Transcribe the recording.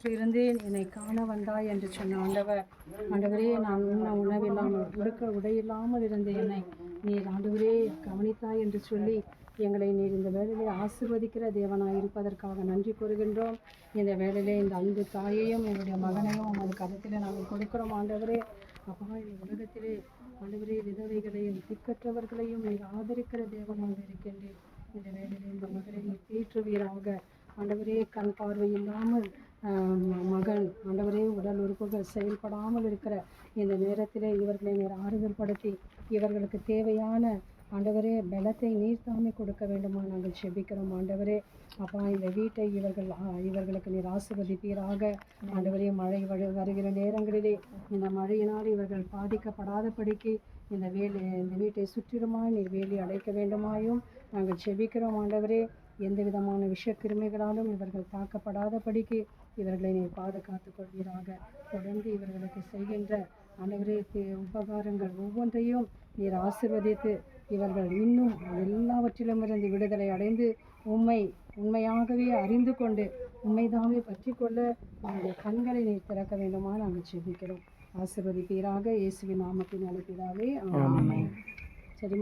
இருந்தேன் என்னை காண வந்தாய் என்று சொன்ன ஆண்டவர். ஆண்டவரே, நான் உண்ண உணவில்லாமல் உடுக்க உடையில்லாமல் இருந்த என்னை நீர் ஆண்டவரே கவனித்தாய் என்று சொல்லி எங்களை நீர் இந்த வேளையிலே ஆசீர்வதிக்கிற தேவனாய் இருப்பதற்காக நன்றி கூறுகின்றோம். இந்த வேளையிலே இந்த அன்பு தாயையும் என்னுடைய மகனையும் உமது கருத்திலே நாங்கள் கொடுக்கிறோம் ஆண்டவரே. அப்பா, இந்த உலகத்திலே ஆண்டவரே விதவைகளையும் திக்கற்றவர்களையும் நீர் ஆதரிக்கிற தேவனாக இருக்கின்றேன். இந்த வேளையிலே இந்த மகளை நீர் தேற்றுவீராக ஆண்டவரே. கண் பார்வை இல்லாமல் மகன் ஆண்டவரே உடல் உறுப்புகள் செயல்படாமல் இருக்கிற இந்த நேரத்திலே இவர்களை நீர் ஆறுதல் படுத்தி இவர்களுக்கு தேவையான ஆண்டவரே பலத்தை நீர் தாமே கொடுக்க வேண்டுமா நாங்கள் செபிக்கிறோம் ஆண்டவரே. அப்பா, இந்த வீட்டை இவர்களுக்கு நீர் ஆசீர்வதிப்பீராக ஆண்டவரே. மழை வருகிற நேரங்களிலே இந்த மழையினால் இவர்கள் பாதிக்கப்படாதபடிக்கு இந்த வீட்டை சுற்றிலுமாய் நீர் வேலி அடைக்க வேண்டுமாயும் நாங்கள் செபிக்கிறோம் ஆண்டவரே. எந்த விதமான விஷக்கிருமிகளாலும் இவர்கள் தாக்கப்படாதபடிக்கு இவர்களை நீர் பாதுகாத்து கொள்வீராக. தொடர்ந்து இவர்களுக்கு செய்கின்ற ஆண்டவரே உபகாரங்கள் ஒவ்வொன்றையும் நீர் ஆசீர்வதித்து இவர்கள் இன்னும் எல்லாவற்றிலும் இருந்து விடுதலை அடைந்து உண்மையாகவே அறிந்து கொண்டு உண்மைதாமே பற்றி கொள்ள நம்முடைய கண்களை நீர் திறக்க வேண்டுமா நாங்கள் செபிக்கிறோம். ஆசீர்வதிப்பீராக. இயேசுவின் நாமத்தின் அழைப்பீராகவே. ஆமென்.